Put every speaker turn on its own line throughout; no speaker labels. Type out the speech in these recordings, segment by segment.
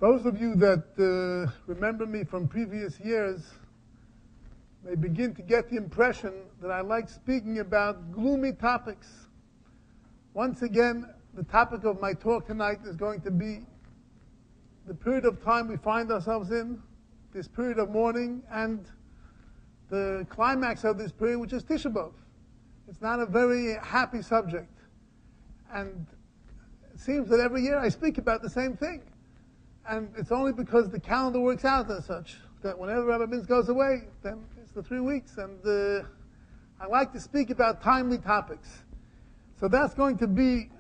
Those of you that remember me from previous years may begin to get the impression that I like speaking about gloomy topics. Once again, the topic of my talk tonight is going to be the period of time we find ourselves in, this period of mourning, and the climax of this period, which is Tisha B'Av. It's not a very happy subject. And it seems that every year I speak about the same thing. And it's only because the calendar works out as such, that whenever Rabbi Binz goes away, then it's the 3 weeks. And I like to speak about timely topics. So that's going to be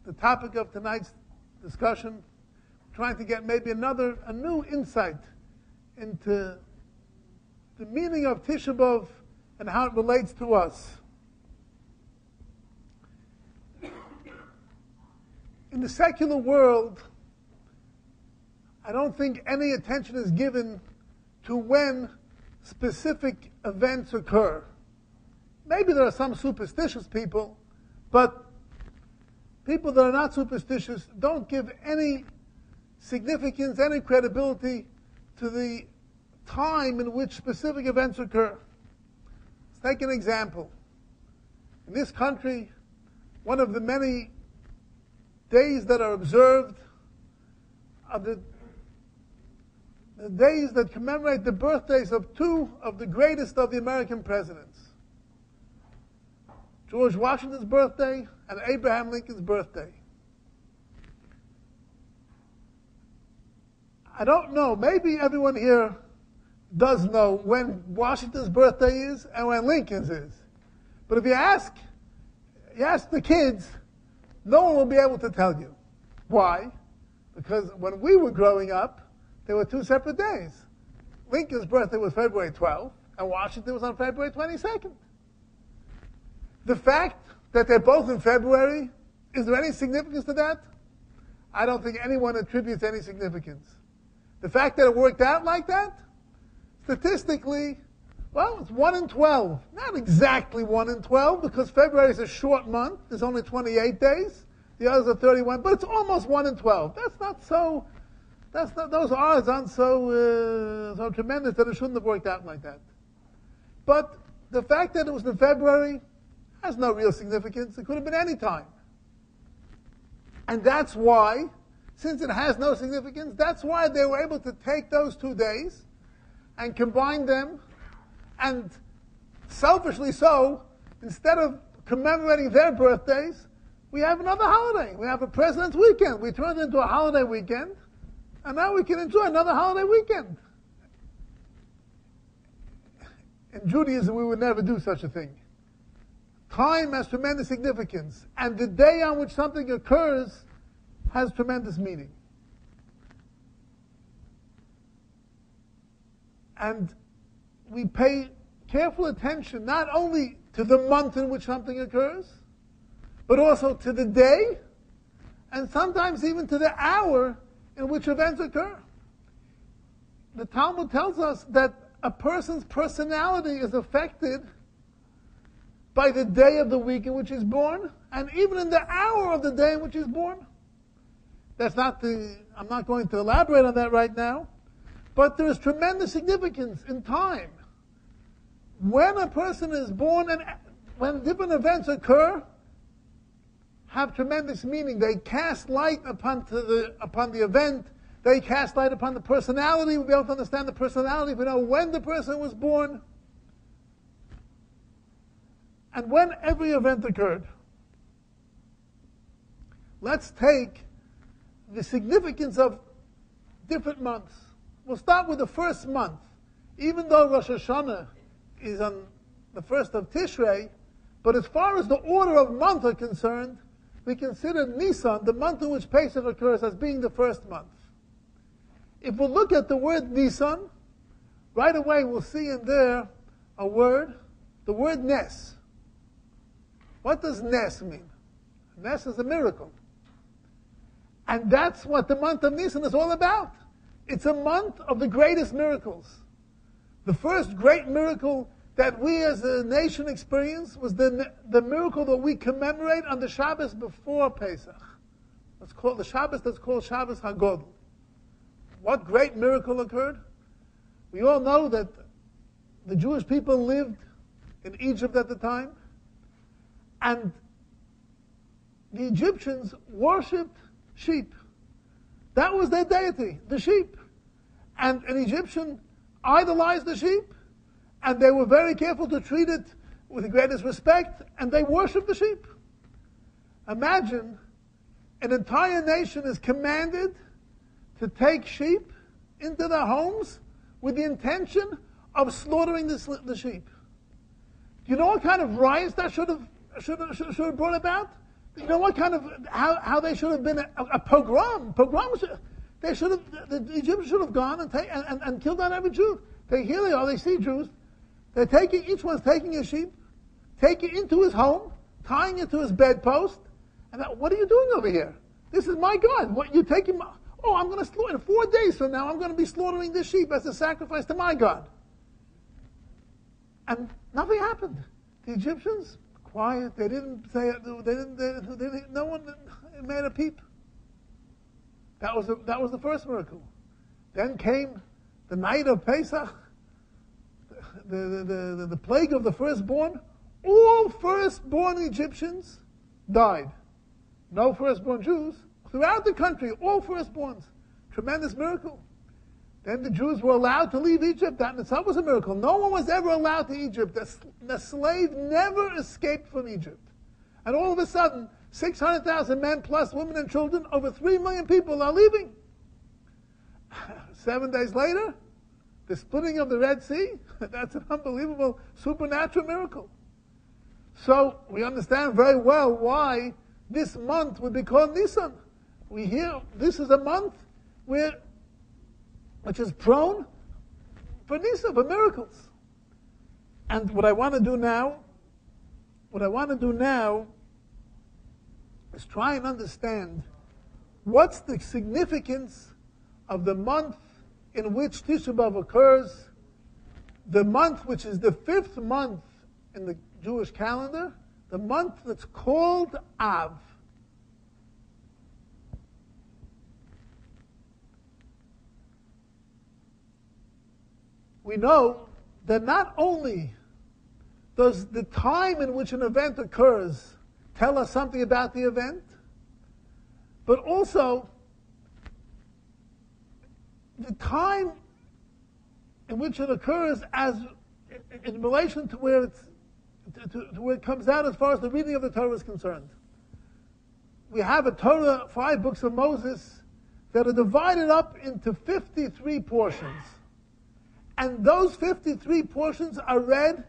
the topic of tonight's discussion, trying to get maybe a new insight into the meaning of Tisha B'Av and how it relates to us. In the secular world, I don't think any attention is given to when specific events occur. Maybe there are some superstitious people, but people that are not superstitious don't give any significance, any credibility to the time in which specific events occur. Let's take an example. In this country, one of the many days that are observed are the days that commemorate the birthdays of two of the greatest of the American presidents. George Washington's birthday and Abraham Lincoln's birthday. I don't know, maybe everyone here does know when Washington's birthday is and when Lincoln's is. But if you ask the kids, no one will be able to tell you. Why? Because when we were growing up, there were two separate days. Lincoln's birthday was February 12th, and Washington was on February 22nd. The fact that they're both in February, is there any significance to that? I don't think anyone attributes any significance. The fact that it worked out like that, statistically, well, it's 1 in 12. Not exactly 1 in 12, because February is a short month. There's only 28 days. The others are 31, but it's almost 1 in 12. Those odds aren't so tremendous that it shouldn't have worked out like that. But the fact that it was in February has no real significance. It could have been any time. And that's why, since it has no significance, that's why they were able to take those 2 days and combine them, and selfishly so, instead of commemorating their birthdays, we have another holiday. We have a President's Weekend. We turned it into a holiday weekend, and now we can enjoy another holiday weekend. In Judaism, we would never do such a thing. Time has tremendous significance, and the day on which something occurs has tremendous meaning. And we pay careful attention not only to the month in which something occurs, but also to the day, and sometimes even to the hour in which events occur. The Talmud tells us that a person's personality is affected by the day of the week in which he's born, and even in the hour of the day in which he's born. I'm not going to elaborate on that right now, but there is tremendous significance in time. When a person is born and when different events occur, have tremendous meaning. They cast light upon the event. They cast light upon the personality. We'll be able to understand the personality if we know when the person was born and when every event occurred. Let's take the significance of different months. We'll start with the first month. Even though Rosh Hashanah is on the 1st of Tishrei, but as far as the order of month are concerned, we consider Nisan, the month in which Pesach occurs, as being the first month. If we look at the word Nisan, right away we'll see in there a word, the word Nes. What does Nes mean? Nes is a miracle. And that's what the month of Nisan is all about. It's a month of the greatest miracles. The first great miracle that we as a nation experienced was the miracle that we commemorate on the Shabbos before Pesach. That's called the Shabbos that's called Shabbos HaGodl. What great miracle occurred? We all know that the Jewish people lived in Egypt at the time, and the Egyptians worshipped sheep. That was their deity, the sheep. And an Egyptian idolized the sheep, and they were very careful to treat it with the greatest respect, and they worshipped the sheep. Imagine an entire nation is commanded to take sheep into their homes with the intention of slaughtering the sheep. Do you know what kind of riots that should have brought about? Do you know what kind of how they should have been a pogrom? The Egyptians should have gone and killed out every Jew. Here they are. They see Jews. Each one's taking a sheep, taking it into his home, tying it to his bedpost. And what are you doing over here? This is my God. What you taking? I'm going to slaughter. 4 days from now, I'm going to be slaughtering this sheep as a sacrifice to my God. And nothing happened. The Egyptians, quiet. They didn't say it. No one made a peep. That was the first miracle. Then came the night of Pesach, the plague of the firstborn. All firstborn Egyptians died. No firstborn Jews. Throughout the country, all firstborns. Tremendous miracle. Then the Jews were allowed to leave Egypt. That in itself was a miracle. No one was ever allowed to Egypt. The slave never escaped from Egypt. And all of a sudden, 600,000 men plus women and children, over 3 million people are leaving. 7 days later, the splitting of the Red Sea. That's an unbelievable supernatural miracle. So we understand very well why this month would be called Nisan. We hear this is a month which is prone for Nisan, for miracles. And what I want to do now is try and understand what's the significance of the month in which Tisha B'Av occurs, the month which is the 5th month in the Jewish calendar, the month that's called Av. We know that not only does the time in which an event occurs tell us something about the event, but also the time in which it occurs as in relation to where it comes out as far as the reading of the Torah is concerned. We have a Torah, 5 books of Moses, that are divided up into 53 portions. And those 53 portions are read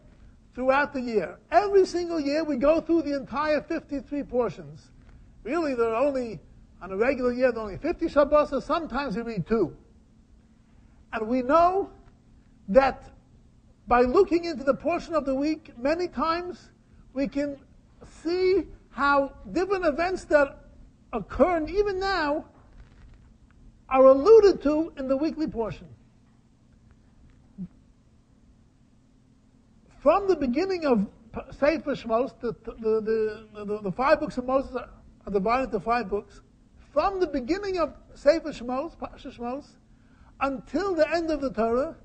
throughout the year. Every single year we go through the entire 53 portions. Really, there are only, on a regular year, there are only 50 Shabbos, so sometimes we read 2. And we know that by looking into the portion of the week, many times we can see how different events that occur, and even now, are alluded to in the weekly portion. From the beginning of Sefer Shmos, the 5 books of Moses are divided into 5 books. From the beginning of Sefer Shmos, Parsha Shmos, until the end of the Torah,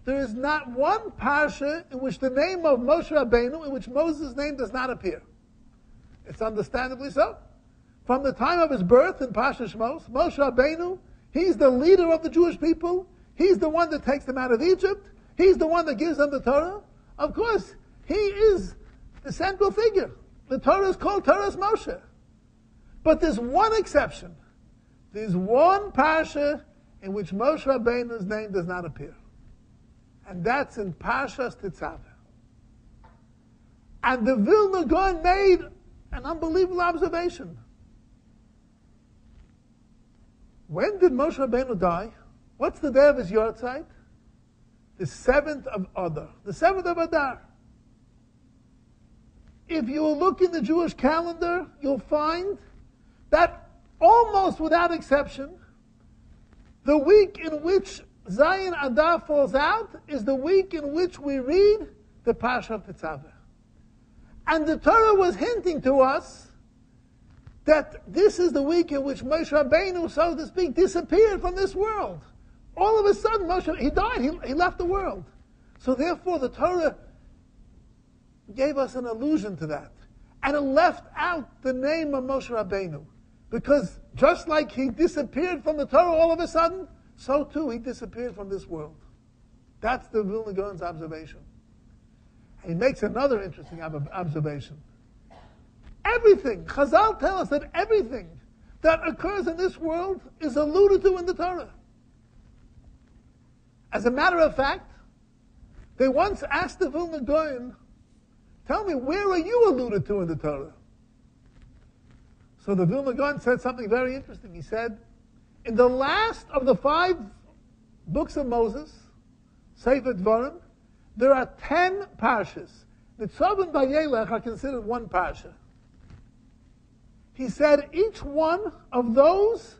there is not one parsha in which the name of Moshe Rabbeinu, in which Moses' name does not appear. It's understandably so. From the time of his birth in Parsha Shmos, Moshe Rabbeinu, he's the leader of the Jewish people. He's the one that takes them out of Egypt. He's the one that gives them the Torah. Of course, he is the central figure. The Torah is called Torahs Moshe. But there's one exception. There's one parsha in which Moshe Rabbeinu's name does not appear. And that's in Parshas Tetzaveh. And the Vilna Gaon made an unbelievable observation. When did Moshe Rabbeinu die? What's the day of his Yortzeit? The 7th of Adar. The 7th of Adar. If you look in the Jewish calendar, you'll find that almost without exception, the week in which Zayin Adar falls out is the week in which we read the Parsha of Tetzaveh. And the Torah was hinting to us that this is the week in which Moshe Rabbeinu, so to speak, disappeared from this world. All of a sudden, Moshe, he died. He left the world. So therefore, the Torah gave us an allusion to that. And it left out the name of Moshe Rabbeinu. Because just like he disappeared from the Torah all of a sudden, so too he disappeared from this world. That's the Vilna Gaon's observation. And he makes another interesting observation. Everything, Chazal tell us that everything that occurs in this world is alluded to in the Torah. As a matter of fact, they once asked the Vilna Gaon, tell me, where are you alluded to in the Torah? So the Vilna Gaon said something very interesting. He said, in the last of the 5 books of Moses, Sefer Dvarim, there are 10 parshas. The Tzav and Vayelech are considered one parsha. He said each one of those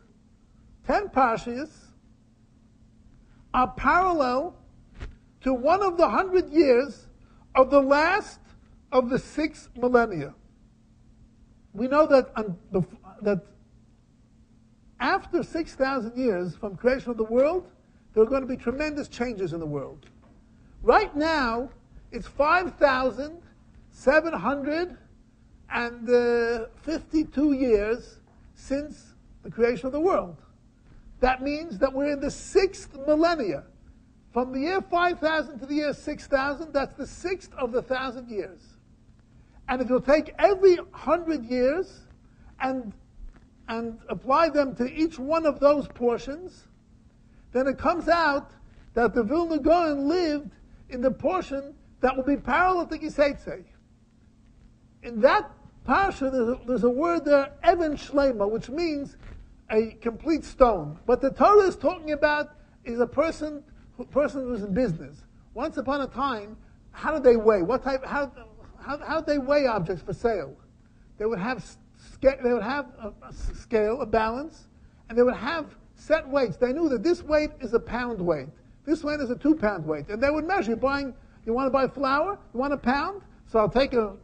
10 parshas are parallel to one of the 100 years of the last of the 6 millennia. We know that that after 6,000 years from creation of the world, there are going to be tremendous changes in the world. Right now, it's 5,752 years since the creation of the world. That means that we're in the 6th millennia. From the year 5,000 to the year 6,000, that's the 6th of the 1,000 years. And if you'll take every 100 years and apply them to each one of those portions, then it comes out that the Vilna Gaon lived in the portion that will be parallel to Giseitze. In that parsha, there's a word there, Even Shlema, which means a complete stone. What the Torah is talking about is a person who's in business. Once upon a time, how did they weigh? How did they weigh objects for sale? They would have a scale, a balance, and they would have set weights. They knew that this weight is a pound weight. This weight is a 2-pound weight. And they would measure. You want to buy flour? You want a pound? So I'll take a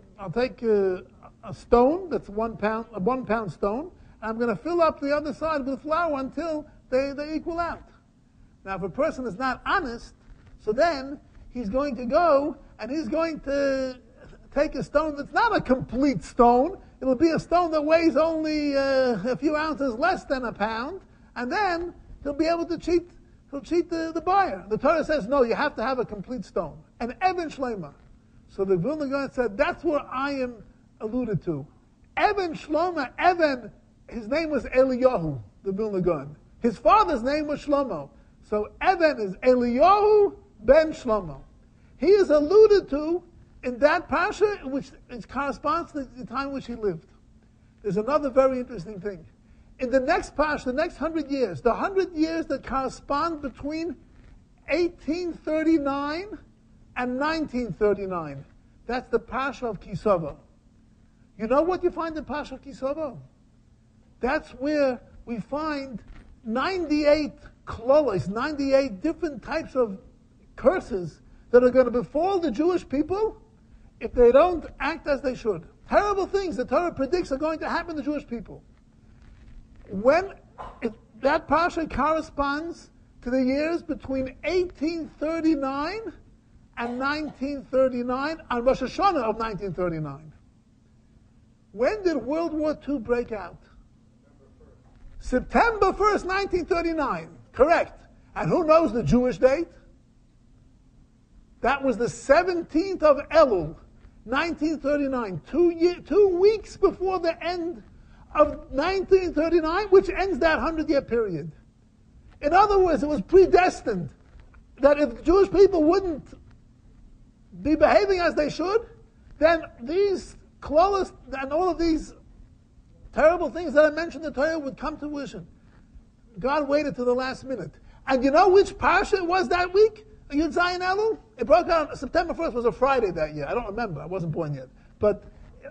stone that's 1 pound, a 1-pound stone, and I'm going to fill up the other side with flour until they equal out. Now, if a person is not honest, so then he's going to go and he's going to take a stone that's not a complete stone. It'll be a stone that weighs only a few ounces less than a pound, and then he'll be able to cheat. He'll cheat the buyer. The Torah says, no, you have to have a complete stone. An Even Shlema. So the Vilna Gaon said, that's where I am alluded to. Even Shloma, Even, his name was Eliyahu, the Vilna Gaon. His father's name was Shlomo. So Even is Eliyahu ben Shlomo. He is alluded to in that parsha, which corresponds to the time in which he lived. There's another very interesting thing. In the next parsha, the next 100 years, the 100 years that correspond between 1839 and 1939, that's the parsha of Kisava. You know what you find in parsha of Kisava? That's where we find 98 klolos, 98 different types of curses that are going to befall the Jewish people if they don't act as they should. Terrible things the Torah predicts are going to happen to the Jewish people. That parsha corresponds to the years between 1839 and 1939 on Rosh Hashanah of 1939. When did World War II break out? September 1st, 1939. Correct. And who knows the Jewish date? That was the 17th of Elul, 1939. 2 weeks before the end of 1939, which ends that 100-year period. In other words, it was predestined that if the Jewish people wouldn't be behaving as they should, then these klolos and all of these terrible things that I mentioned in the Torah would come to fruition. God waited to the last minute. And you know which parsha it was that week? Yud Zayin Elul? It broke out, September 1st was a Friday that year. I don't remember, I wasn't born yet. But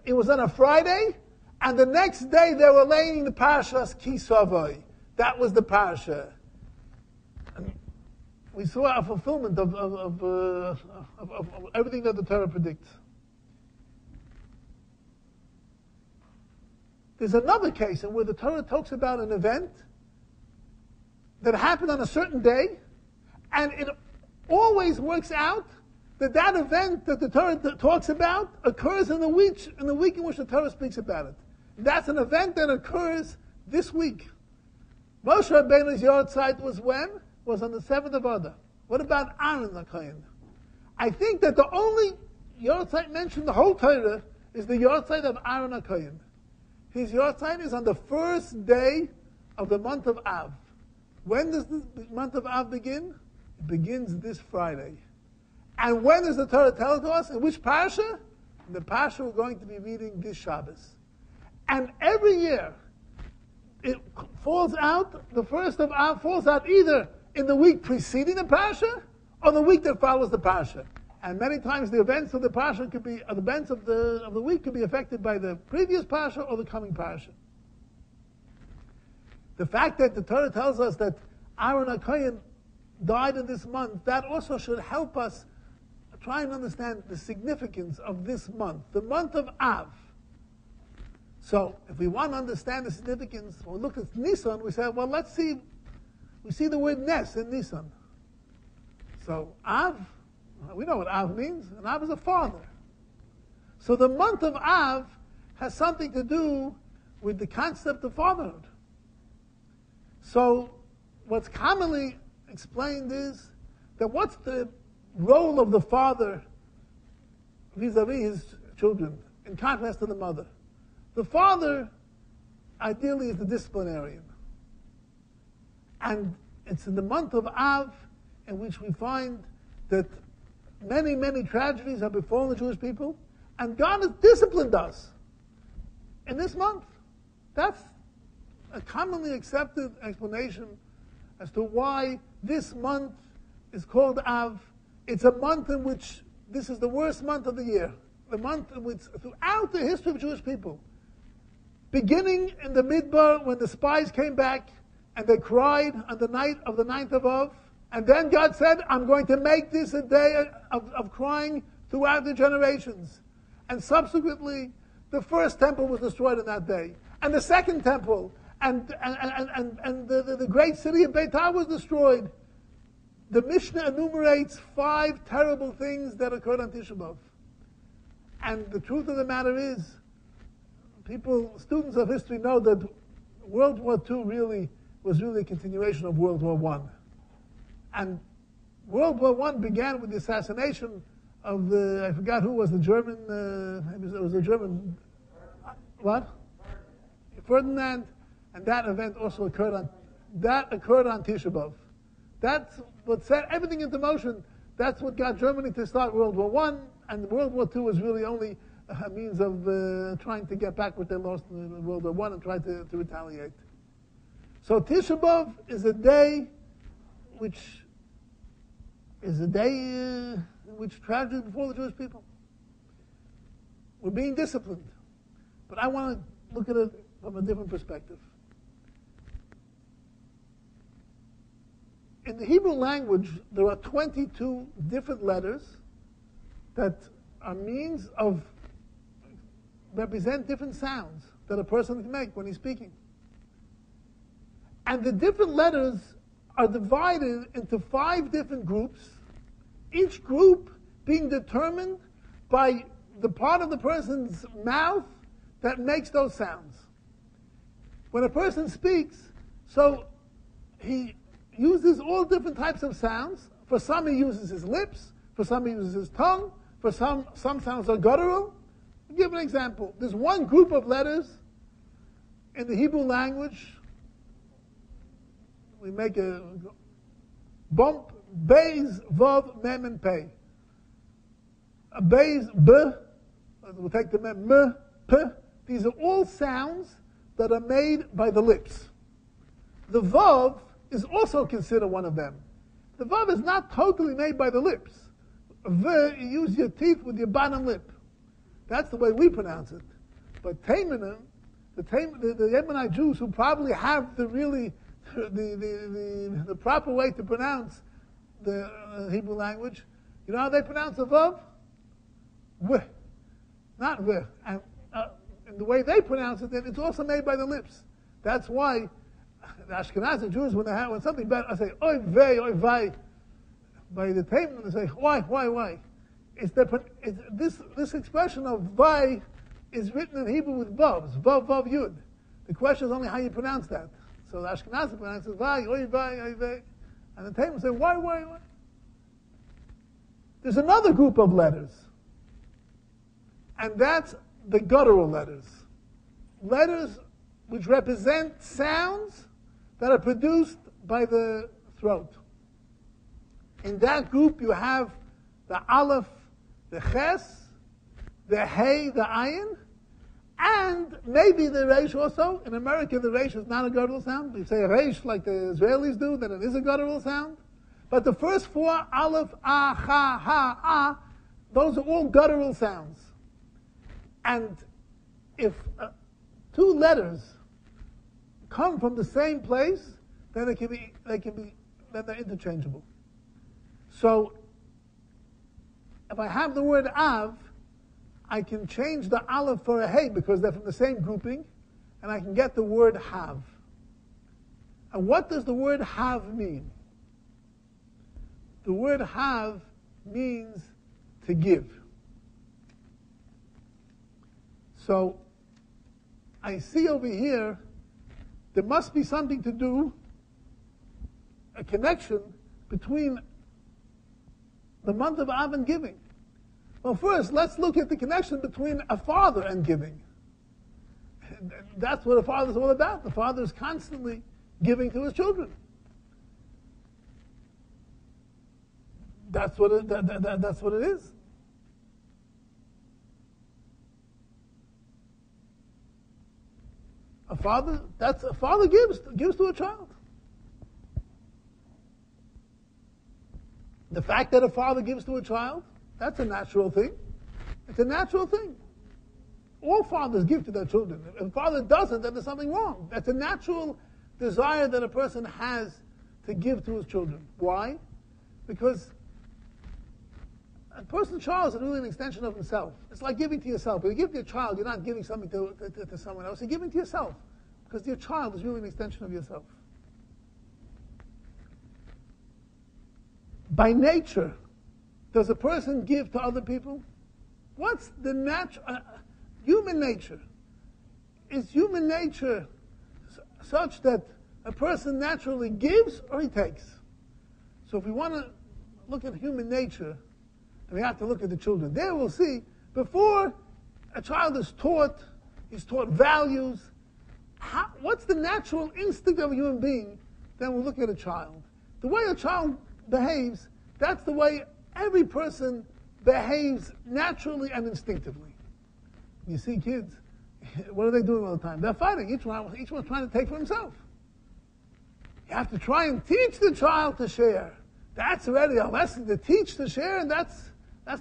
it was on a Friday, and the next day they were laying the parshas Kisavai. That was the parsha. And we saw a fulfillment of everything that the Torah predicts. There's another case in where the Torah talks about an event that happened on a certain day, And it always works out that that event that the Torah talks about occurs in the week in which the Torah speaks about it. That's an event that occurs this week. Moshe Rabbeinu's Yortzeit was when? Was on the 7th of Adar. What about Aaron the Kohen? I think that the only Yortzeit mentioned in the whole Torah is the Yortzeit of Aaron the Kohen. His Yortzeit is on the first day of the month of Av. When does the month of Av begin? It begins this Friday. And when does the Torah tell it to us? In which parasha? In the parasha we're going to be reading this Shabbos. And every year, it falls out, the first of Av falls out either in the week preceding the parasha or the week that follows the parasha. And many times the events of the parasha could be, or the events of the week could be affected by the previous parasha or the coming parasha. The fact that the Torah tells us that Aaron HaKohen died in this month, that also should help us try and understand the significance of this month, the month of Av. So, if we want to understand the significance, when we look at Nisan, we say, well, let's see, we see the word Nes in Nisan. So, Av, we know what Av means, and Av is a father. So the month of Av has something to do with the concept of fatherhood. So, what's commonly explained is that what's the role of the father vis-a-vis his children, in contrast to the mother? The father, ideally, is the disciplinarian. And it's in the month of Av in which we find that many, many tragedies have befallen the Jewish people, and God has disciplined us in this month. That's a commonly accepted explanation as to why this month is called Av. It's a month in which this is the worst month of the year. The month in which, throughout the history of Jewish people, beginning in the Midbar when the spies came back and they cried on the night of the 9th of Av, and then God said, I'm going to make this a day of crying throughout the generations. And subsequently, the first temple was destroyed on that day. And the second temple, and the great city of Beitar was destroyed. The Mishnah enumerates 5 terrible things that occurred on Tisha B'Av. And the truth of the matter is, students of history know that World War II was really a continuation of World War I. And World War I began with the assassination of I forgot who was the German, it was the German, what? Ferdinand, and that event also occurred on Tisha B'Av. That's what set everything into motion. That's what got Germany to start World War I, and World War II was really only a means of trying to get back what they lost in World War I and try to retaliate. So Tisha B'Av is a day in which tragedy before the Jewish people. We're being disciplined. But I want to look at it from a different perspective. In the Hebrew language, there are 22 different letters that are means of represent different sounds that a person can make when he's speaking. And the different letters are divided into 5 different groups, each group being determined by the part of the person's mouth that makes those sounds. When a person speaks, so he uses all different types of sounds. For some he uses his lips, for some he uses his tongue, for some sounds are guttural. I'll give an example. There's one group of letters in the Hebrew language. We make a bump, Beis, Vav, Mem, and Pei. A Beis, B, we'll take the Mem, M, P. These are all sounds that are made by the lips. The Vav is also considered one of them. The Vav is not totally made by the lips. V, you use your teeth with your bottom lip. That's the way we pronounce it. But Taimanim, the Yemenite Jews who probably have the proper way to pronounce the Hebrew language, you know how they pronounce the Vav? W, not V. And the way they pronounce it, then it's also made by the lips. That's why the Ashkenazi Jews, when something bad, I say, oy vey, oy vey. by the Taim, they say, why? This expression of Vai is written in Hebrew with Vavs, Vav, Yud. The question is only how you pronounce that. So the Ashkenazi pronounces Vai, Oy, Vai, Oy, Vai. And the Taim say, why? There's another group of letters. And that's the guttural letters. Letters which represent sounds that are produced by the throat. In that group you have the Aleph, the Ches, the Hey, the Ayin, and maybe the Reish also. In America the Reish is not a guttural sound. We say Reish like the Israelis do, that it is a guttural sound. But the first four, Aleph, Ah, Ha, Ha, Ah, those are all guttural sounds. And if two letters come from the same place, then then they're interchangeable. So, if I have the word Av, I can change the Aleph for a Hey because they're from the same grouping, and I can get the word Hav. And what does the word Hav mean? The word Hav means to give. So, I see over here, there must be something to do, a connection between the month of Av and giving. Well, first, let's look at the connection between a father and giving. That's what a father is all about. The father is constantly giving to his children. That's what it is. A father gives to a child. The fact that a father gives to a child, that's a natural thing. It's a natural thing. All fathers give to their children. If a father doesn't, then there's something wrong. That's a natural desire that a person has to give to his children. Why? Because a person's child is really an extension of himself. It's like giving to yourself. When you give to your child, you're not giving something to someone else. You're giving to yourself. Because your child is really an extension of yourself. By nature, does a person give to other people? What's the human nature? Is human nature such that a person naturally gives or he takes? So if we want to look at human nature, then we have to look at the children. There we'll see, before a child is taught, he's taught values, what's the natural instinct of a human being? Then we'll look at a child. The way a child behaves, that's the way every person behaves naturally and instinctively. You see kids, what are they doing all the time? They're fighting. Each one's trying to take for himself. You have to try and teach the child to share. That's already a lesson to teach to share, and that's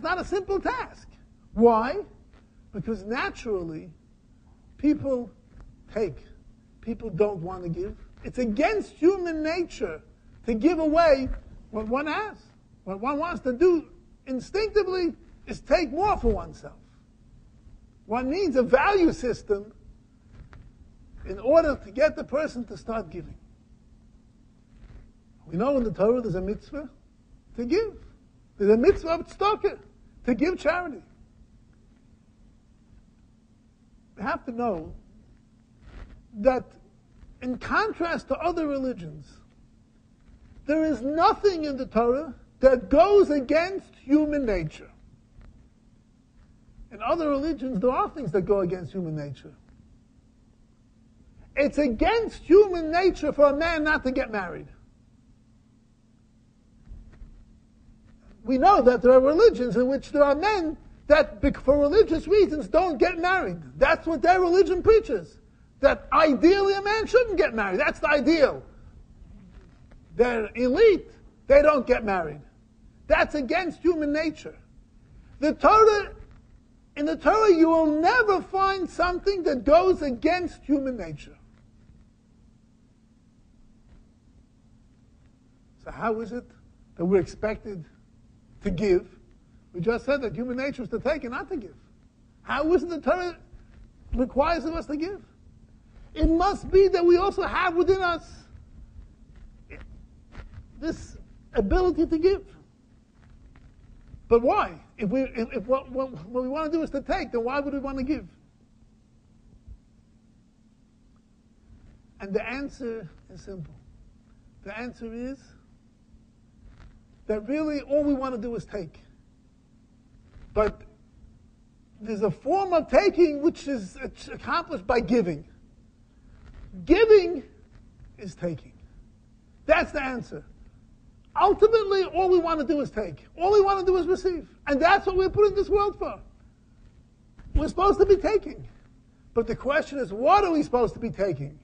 not a simple task. Why? Because naturally, people take. People don't want to give. It's against human nature to give away what one has. What one wants to do instinctively is take more for oneself. One needs a value system in order to get the person to start giving. We know in the Torah there's a mitzvah to give. There's a mitzvah of tzedakah, to give charity. We have to know that in contrast to other religions, there is nothing in the Torah that goes against human nature. In other religions, there are things that go against human nature. It's against human nature for a man not to get married. We know that there are religions in which there are men that, for religious reasons, don't get married. That's what their religion preaches. That ideally a man shouldn't get married. That's the ideal. They're elite. They don't get married. That's against human nature. In the Torah, you will never find something that goes against human nature. So how is it that we're expected to give? We just said that human nature is to take and not to give. How is it the Torah requires of us to give? It must be that we also have within us this ability to give. But why? If what we want to do is to take, then why would we want to give? And the answer is simple. The answer is that really all we want to do is take. But there's a form of taking which is accomplished by giving. Giving is taking. That's the answer. Ultimately, all we want to do is take. All we want to do is receive. And that's what we're put in this world for. We're supposed to be taking. But the question is, what are we supposed to be taking?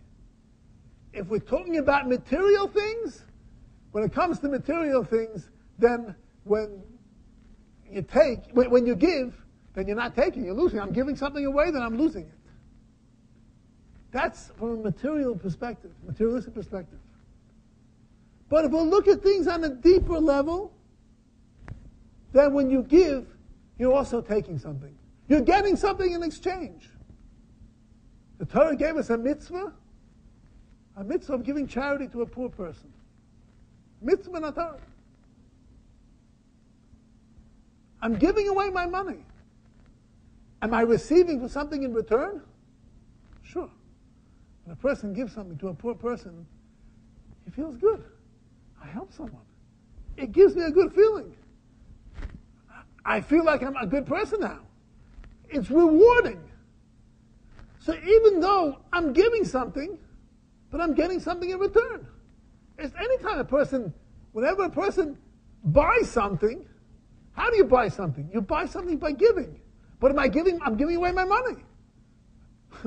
If we're talking about material things, when it comes to material things, then when you take, when you give, then you're not taking, you're losing. I'm giving something away, then I'm losing it. That's from a material perspective, materialistic perspective. But if we look at things on a deeper level, then when you give, you're also taking something. You're getting something in exchange. The Torah gave us a mitzvah of giving charity to a poor person. Mitzvah in the Torah. I'm giving away my money. Am I receiving for something in return? Sure. When a person gives something to a poor person, he feels good. I help someone. It gives me a good feeling. I feel like I'm a good person now. It's rewarding. So even though I'm giving something, but I'm getting something in return. It's anytime whenever a person buys something, how do you buy something? You buy something by giving. But am I giving? I'm giving away my money.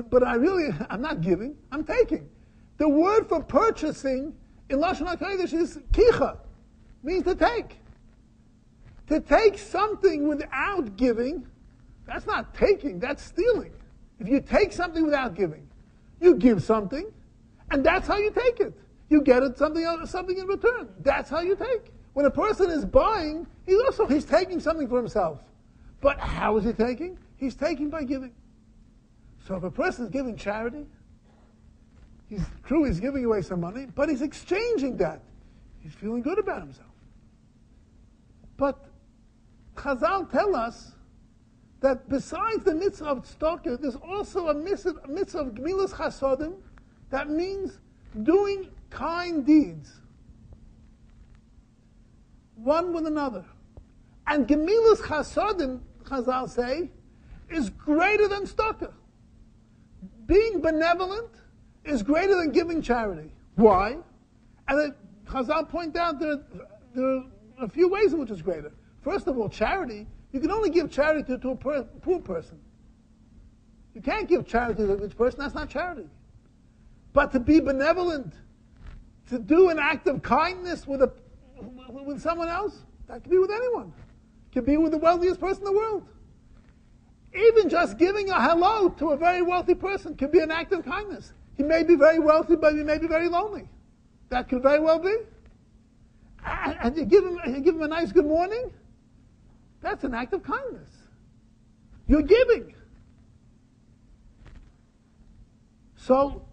But I'm not giving, I'm taking. The word for purchasing in Lashon HaKodesh is kicha, means to take. To take something without giving, that's not taking, that's stealing. If you take something without giving, you give something, and that's how you take it. You get it something in return. That's how you take. When a person is buying, he's taking something for himself. But how is he taking? He's taking by giving. So if a person is giving charity, he's giving away some money, but he's exchanging that. He's feeling good about himself. But Chazal tell us that besides the mitzvah of tzedakah, there's also a mitzvah of gemilas chasodim. That means doing kind deeds, one with another. And gemilas chasodim, Chazal say, is greater than tzedakah. Being benevolent is greater than giving charity. Why? And Chazal point out there are a few ways in which it's greater. First of all, charity, you can only give charity to a poor person. You can't give charity to a rich person, that's not charity. But to be benevolent, to do an act of kindness with someone else, that can be with anyone. It can be with the wealthiest person in the world. Even just giving a hello to a very wealthy person can be an act of kindness. He may be very wealthy, but he may be very lonely. That could very well be. And you give him a nice good morning, that's an act of kindness. You're giving. So,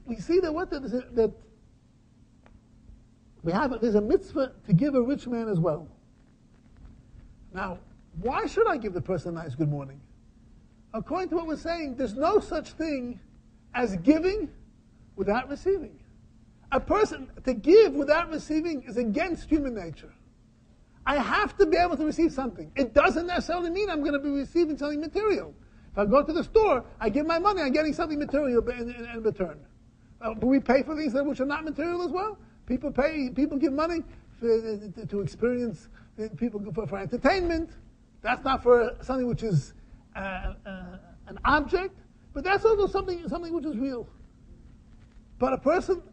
we see that there's a mitzvah to give a rich man as well. Now, why should I give the person a nice good morning? According to what we're saying, there's no such thing as giving without receiving. A person, to give without receiving is against human nature. I have to be able to receive something. It doesn't necessarily mean I'm going to be receiving something material. If I go to the store, I give my money, I'm getting something material in return. Do we pay for things which are not material as well? People give money to experience, people for entertainment. That's not for something which is an object, but that's also something which is real. But a person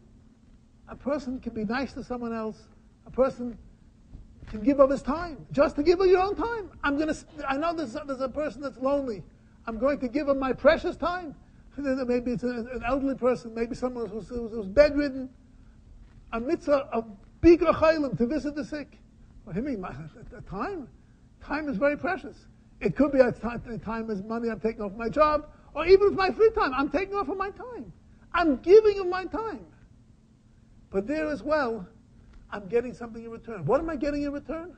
can be nice to someone else. A person can give of his time, just to give of your own time. I know there's a person that's lonely. I'm going to give him my precious time. Maybe it's an elderly person, maybe someone who's bedridden. A mitzvah of bikar chaylim, to visit the sick. What do you mean? Time is very precious. It could be time as money I'm taking off my job, or even if my free time, I'm taking off of my time. I'm giving of my time. But there as well, I'm getting something in return. What am I getting in return?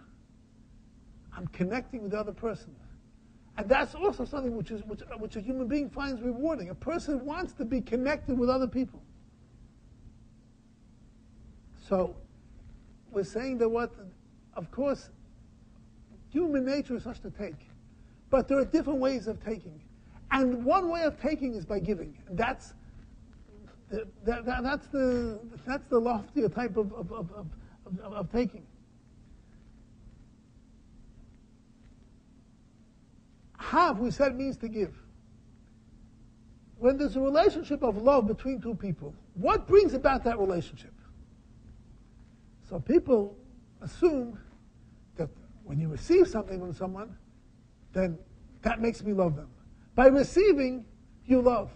I'm connecting with the other person. And that's also something which a human being finds rewarding. A person wants to be connected with other people. So, we're saying that of course, human nature is such to take. But there are different ways of taking. And one way of taking is by giving. And that's the loftier type of taking. Have, we said, means to give. When there's a relationship of love between two people, what brings about that relationship? So people assume that when you receive something from someone, then that makes me love them. By receiving, you love.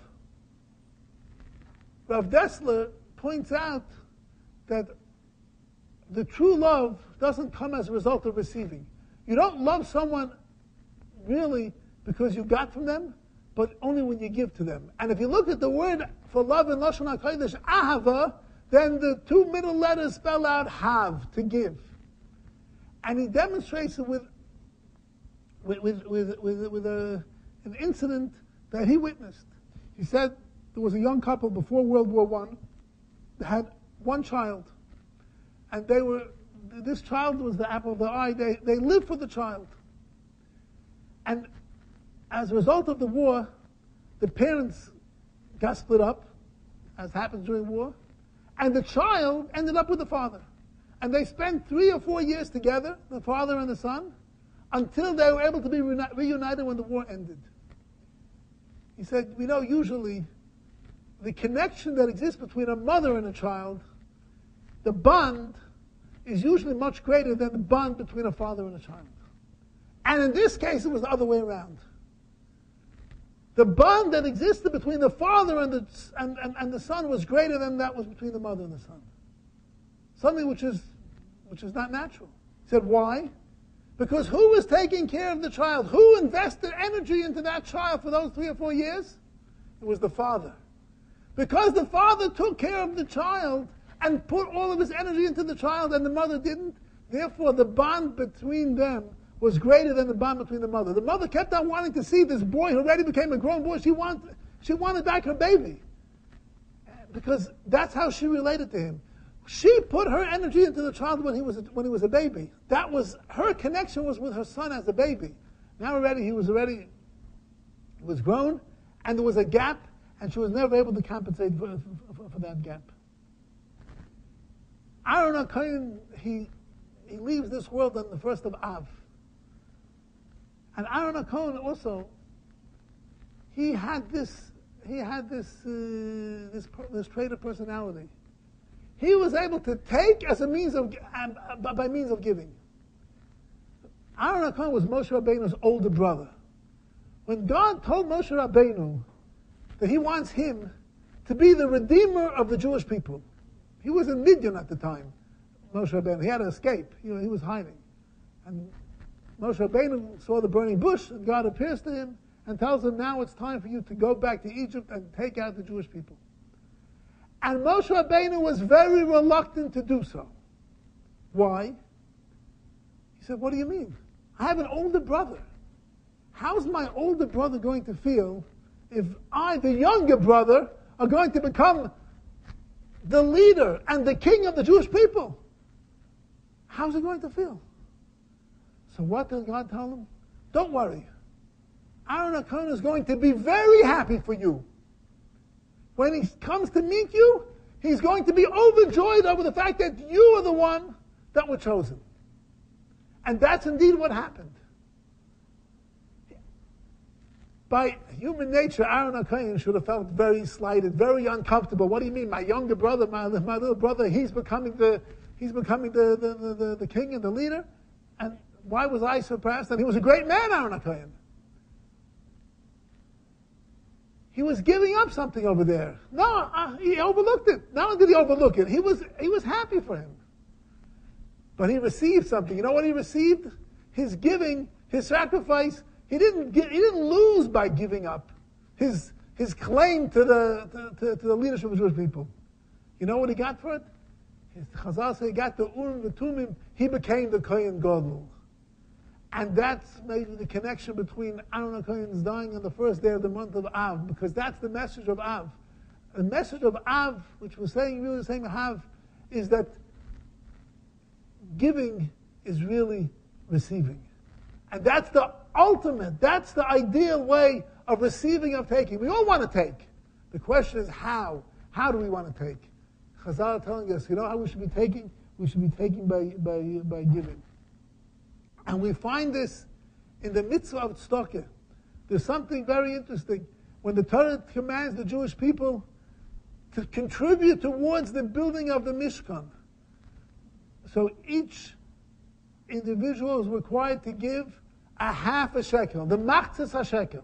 Rav Dessler points out that the true love doesn't come as a result of receiving. You don't love someone really because you got from them, but only when you give to them. And if you look at the word for love in Lashon HaKodesh, ahava, then the two middle letters spell out have, to give. And he demonstrates it with an incident that he witnessed. He said there was a young couple before World War I that had one child. And this child was the apple of their eye. They lived for the child. And as a result of the war, the parents got split up, as happens during war, and the child ended up with the father. And they spent 3 or 4 years together, the father and the son, until they were able to be reunited when the war ended. He said, usually the connection that exists between a mother and a child, the bond is usually much greater than the bond between a father and a child. And in this case, it was the other way around. The bond that existed between the father and the son was greater than that was between the mother and the son. Something which is not natural. He said, why? Because who was taking care of the child? Who invested energy into that child for those 3 or 4 years? It was the father. Because the father took care of the child and put all of his energy into the child and the mother didn't, therefore the bond between them was greater than the bond between the mother. The mother kept on wanting to see this boy who already became a grown boy. She wanted back her baby. Because that's how she related to him. She put her energy into the child when he was a baby. That was her connection was with her son as a baby. Now he was grown, and there was a gap, and she was never able to compensate for that gap. Aaron HaKohen, he leaves this world on the 1st of Av. And Aaron HaKohen also, he had this trait of personality. He was able to take as a means of by means of giving. Aaron HaKohen was Moshe Rabbeinu's older brother. When God told Moshe Rabbeinu that He wants him to be the redeemer of the Jewish people, he was in Midian at the time. Moshe Rabbeinu, he had to escape. He was hiding, and Moshe Rabbeinu saw the burning bush, and God appears to him and tells him, now it's time for you to go back to Egypt and take out the Jewish people. And Moshe Rabbeinu was very reluctant to do so. Why? He said, what do you mean? I have an older brother. How's my older brother going to feel if I, the younger brother, are going to become the leader and the king of the Jewish people? How's he going to feel? So what does God tell him? Don't worry. Aaron HaKohen is going to be very happy for you. When he comes to meet you, he's going to be overjoyed over the fact that you are the one that were chosen. And that's indeed what happened. By human nature, Aaron HaKohen should have felt very slighted, very uncomfortable. What do you mean? My younger brother, my little brother, he's becoming the king and the leader? And why was I surprised? And he was a great man, Aaron HaKohen. He was giving up something over there. No, he overlooked it. Not only did he overlook it, he was happy for him. But he received something. You know what he received? His giving, his sacrifice. He didn't lose by giving up his claim to the leadership of the Jewish people. You know what he got for it? Chazal say he got the Urim V'Tumim, he became the Kohen Gadol. And that's maybe the connection between Aaron HaKohen's dying on the first day of the month of Av, because that's the message of Av. The message of Av, which we're saying, really saying Av, is that giving is really receiving. And that's the ultimate, that's the ideal way of receiving, of taking. We all want to take. The question is how. How do we want to take? Chazal are telling us, you know how we should be taking? We should be taking by giving. And we find this in the mitzvah of tzedakah. There's something very interesting. When the Torah commands the Jewish people to contribute towards the building of the Mishkan, so each individual is required to give a half a shekel, the machzis ha-shekel.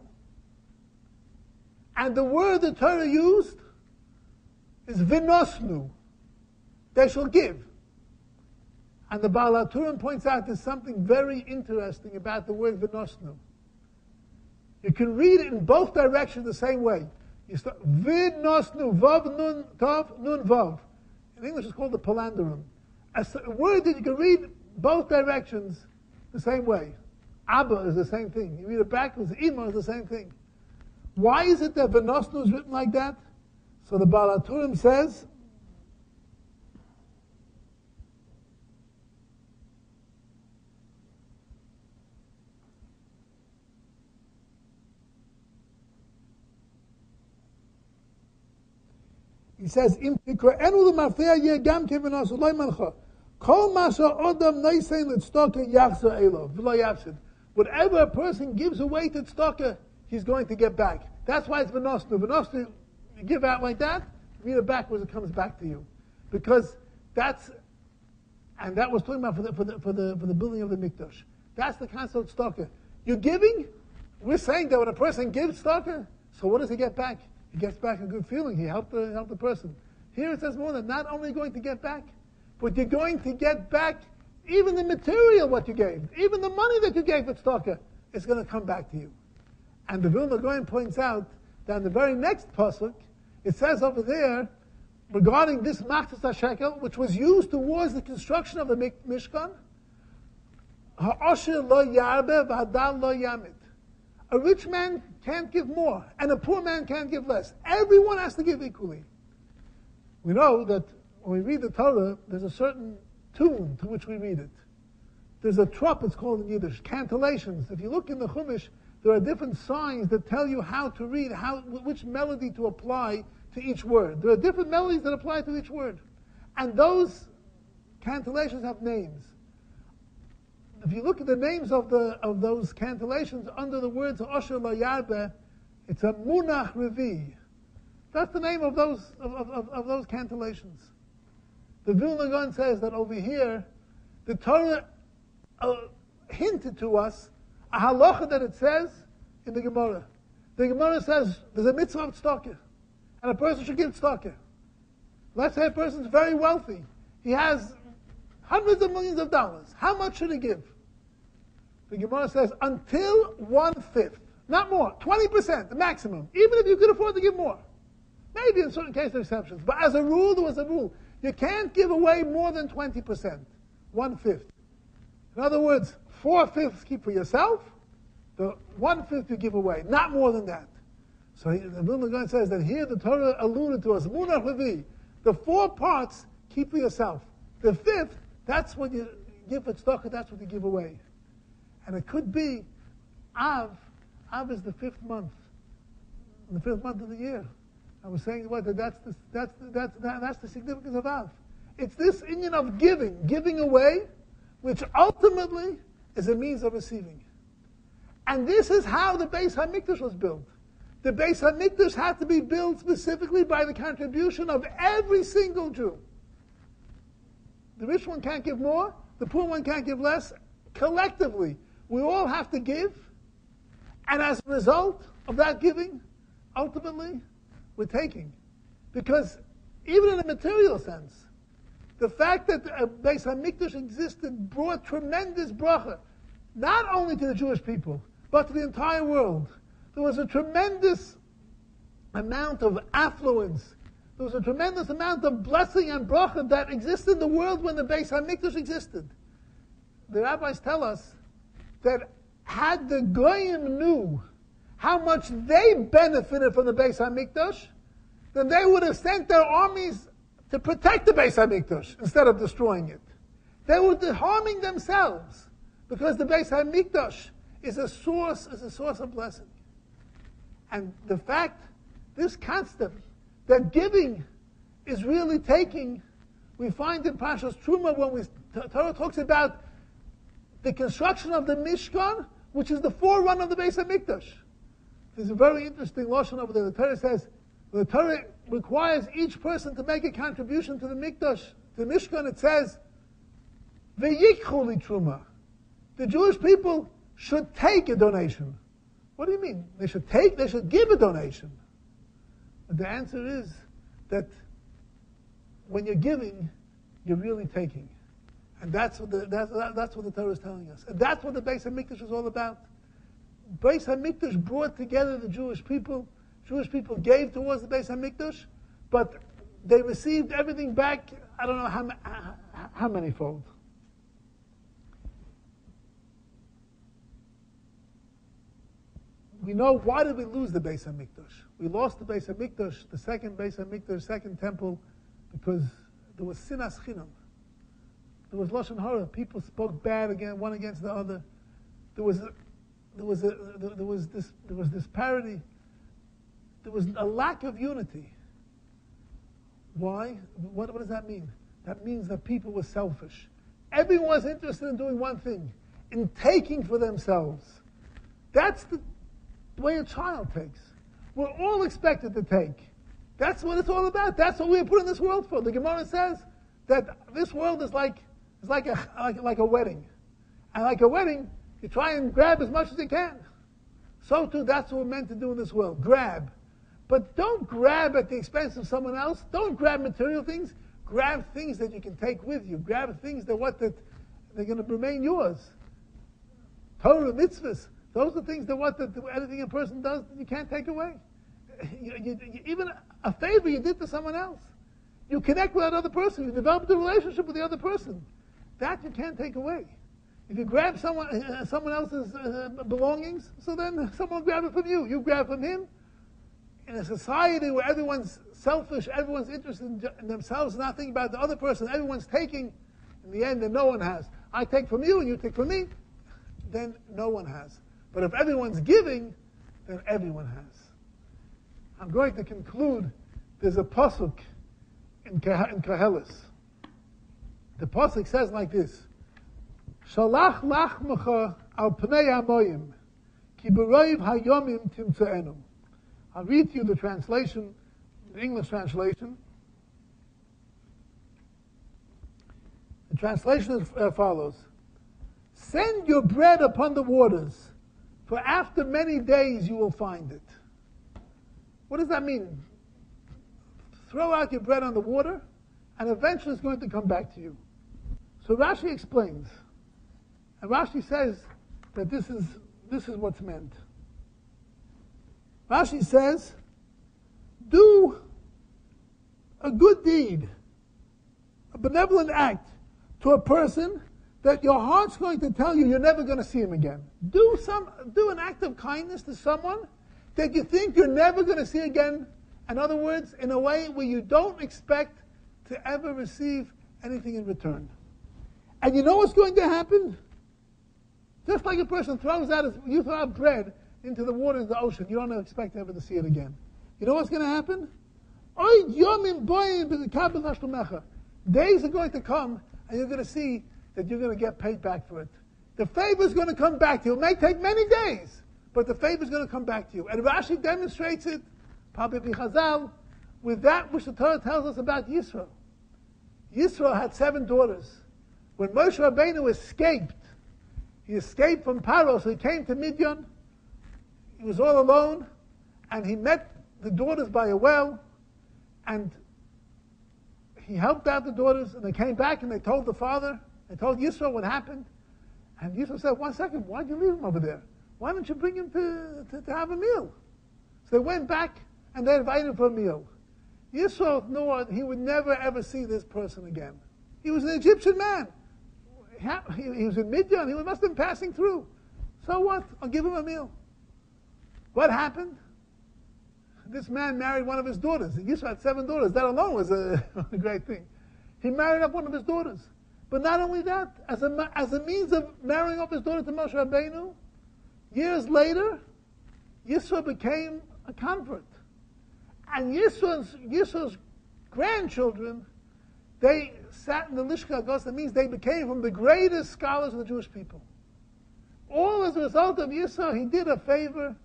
And the word the Torah used is vinosnu. They shall give. And the Baal HaTurim points out there's something very interesting about the word vinosnu. You can read it in both directions the same way. You start vinosnu, vav nun tav nun vav. In English it's called the palanderum. A word that you can read both directions the same way. Abba is the same thing. You read it backwards. Ima is the same thing. Why is it that vinosnu is written like that? So the Baal HaTurim says, "Im tikra'enu l'mafteya yeh gam kevinos u'loi mancha kol masha odam neisein l'tzedakah yachzor elov v'lo yafsid." Whatever a person gives away to tzedakah, he's going to get back. That's why it's vinosnu. Vinosnu, you give out like that, read it backwards, it comes back to you, because that was talking about for the building of the mikdash. That's the concept of tzedakah. You're giving. We're saying that when a person gives tzedakah, so what does he get back? He gets back a good feeling. He helped the person. Here it says more than not only going to get back, but you're going to get back even the material what you gave, even the money that you gave for tzedakah, it's going to come back to you. And the Vilna Gaon points out that in the very next pasuk, it says over there regarding this machzis ha-shekel, which was used towards the construction of the Mishkan, ha'osher lo yarbe v'hadal lo yamid. A rich man can't give more, and a poor man can't give less. Everyone has to give equally. We know that when we read the Torah, there's a certain tune to which we read it. There's a trup, it's called in Yiddish, cantillations. If you look in the Chumash, there are different signs that tell you how to read, which melody to apply to each word. There are different melodies that apply to each word. And those cantillations have names. If you look at the names of those cantillations under the words Osher La Yarbe, it's a Munach Revi. That's the name of those cantillations. The Vilna Gaon says that over here, the Torah hinted to us a halacha that it says in the Gemara. The Gemara says there's a mitzvah of tzedakah, and a person should give tzedakah. Let's say a person's very wealthy. He has hundreds of millions of dollars. How much should he give? The Gemara says until 1/5, not more, 20%, the maximum. Even if you could afford to give more, maybe in certain cases exceptions. But as a rule, there was a rule: you can't give away more than 20%, 1/5. In other words, 4/5 keep for yourself. The 1/5 you give away, not more than that. So the Vilna Gaon says that here the Torah alluded to us, Munach Levi, the 4 parts keep for yourself. The 5th, that's what you give for tzedakah, that's what you give away. And it could be Av. Av is the 5th month, the 5th month of the year. I was saying that's the significance of Av. It's this union of giving away, which ultimately is a means of receiving. And this is how the Beis HaMikdash was built. The Beis HaMikdash had to be built specifically by the contribution of every single Jew. The rich one can't give more, the poor one can't give less. Collectively, we all have to give, and as a result of that giving, ultimately, we're taking. Because even in a material sense, the fact that the Beis HaMikdash existed brought tremendous bracha, not only to the Jewish people, but to the entire world. There was a tremendous amount of affluence. There was a tremendous amount of blessing and bracha that existed in the world when the Beis HaMikdash existed. The rabbis tell us that had the Goyim knew how much they benefited from the Beis HaMikdash, then they would have sent their armies to protect the Beis HaMikdash instead of destroying it. They were harming themselves because the Beis HaMikdash is a source of blessing. And the fact, this concept, that giving is really taking, we find in Parshas Truma when Torah talks about the construction of the Mishkan, which is the forerunner of the Beis HaMikdash. There's a very interesting lashon over there. The Torah says, the Torah requires each person to make a contribution to the Mikdash, to the Mishkan. It says, V'yikchu li truma. The Jewish people should take a donation. What do you mean? They should give a donation. But the answer is that when you're giving, you're really taking. And that's what the Torah is telling us. And that's what the Beis HaMikdash is all about. Beis HaMikdash brought together the Jewish people. Jewish people gave towards the Beis HaMikdash, but they received everything back, I don't know how many fold. We know why did we lose the Beis HaMikdash? We lost the Beis HaMikdash, the second Beis HaMikdash, second temple, because there was sinas chinam. There was lashon hara. People spoke bad one against the other. There was disparity. There was a lack of unity. Why? What does that mean? That means that people were selfish. Everyone was interested in doing one thing, in taking for themselves. That's the way a child takes. We're all expected to take. That's what it's all about. That's what we were put in this world for. The Gemara says that this world is like a wedding. And like a wedding, you try and grab as much as you can. So too, that's what we're meant to do in this world. Grab. But don't grab at the expense of someone else. Don't grab material things. Grab things that you can take with you. Grab things that they're going to remain yours. Torah, mitzvahs. Those are things that anything a person does, you can't take away. Even a favor you did to someone else. You connect with that other person. You develop a relationship with the other person. That you can't take away. If you grab someone else's belongings, so then someone will grab it from you. You grab from him. In a society where everyone's selfish, everyone's interested in themselves, not thinking about the other person, everyone's taking, in the end, then no one has. I take from you and you take from me, then no one has. But if everyone's giving, then everyone has. I'm going to conclude. There's a pasuk in Koheles. The pasuk says like this: Shalach lachmecha al pnei hamoyim, ki b'roiv hayomim timtzeenu. I'll read to you the translation, the English translation. The translation is as follows: Send your bread upon the waters, for after many days you will find it. What does that mean? Throw out your bread on the water, and eventually it's going to come back to you. So Rashi explains, and Rashi says that this is what's meant. Rashi says, do a good deed, a benevolent act to a person that your heart's going to tell you you're never going to see him again. Do an act of kindness to someone that you think you're never going to see again. In other words, in a way where you don't expect to ever receive anything in return. And you know what's going to happen? Just like a person you throw out bread into the water in the ocean, you don't expect ever to see it again. You know what's going to happen? Days are going to come, and you're going to see that you're going to get paid back for it. The favor is going to come back to you. It may take many days, but the favor is going to come back to you. And Rashi demonstrates it, probably Chazal, with that which the Torah tells us about Yisroel. Yisroel had 7 daughters. When Moshe Rabbeinu escaped, he escaped from Paro, so he came to Midian. He was all alone, and he met the daughters by a well, and he helped out the daughters, and they came back and they told the father, they told Yisroel what happened. And Yisroel said, 1 second, why'd you leave him over there? Why don't you bring him to have a meal? So they went back and they invited him for a meal. Yisroel knew he would never ever see this person again. He was an Egyptian man. He was in Midian. He must have been passing through. So what? I'll give him a meal. What happened? This man married one of his daughters. Yisroel had 7 daughters. That alone was a great thing. He married up one of his daughters. But not only that, as a means of marrying up his daughter to Moshe Rabbeinu, years later, Yisroel became a convert. And Yisroel's grandchildren, they sat in the Lishka Agos. That means they became from the greatest scholars of the Jewish people. All as a result of Yisroel, he did a favor.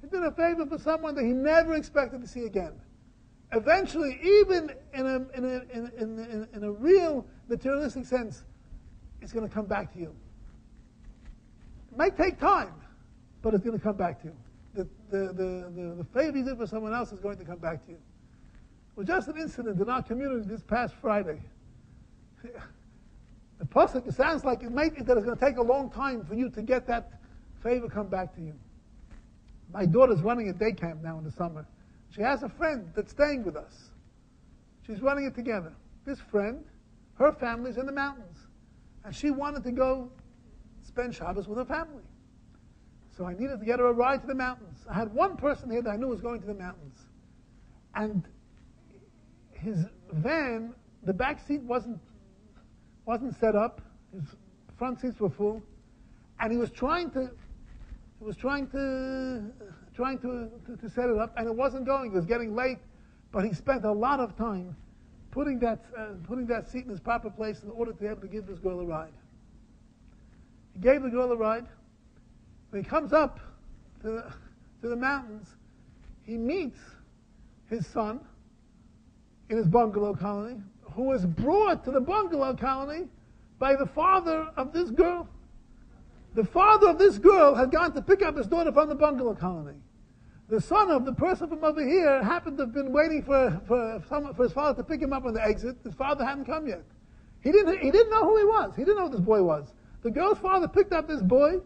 He did a favor for someone that he never expected to see again. Eventually, even in a real materialistic sense, it's going to come back to you. It might take time, but it's going to come back to you. The favor you did for someone else is going to come back to you. It was just an incident in our community this past Friday. The pasuk, it sounds like that it's going to take a long time for you to get that favor come back to you. My daughter's running a day camp now in the summer. She has a friend that's staying with us. She's running it together. This friend, her family's in the mountains. And she wanted to go spend Shabbos with her family. So I needed to get her a ride to the mountains. I had one person here that I knew was going to the mountains. And his van, the back seat wasn't set up. His front seats were full. And he was trying to set it up, and it wasn't going. It was getting late, but he spent a lot of time putting that seat in its proper place in order to be able to give this girl a ride. He gave the girl a ride. When he comes up to the mountains, he meets his son in his bungalow colony, who was brought to the bungalow colony by the father of this girl. The father of this girl had gone to pick up his daughter from the bungalow colony. The son of the person from over here happened to have been waiting for his father to pick him up on the exit. His father hadn't come yet. He didn't know who he was. He didn't know who this boy was. The girl's father picked up this boy,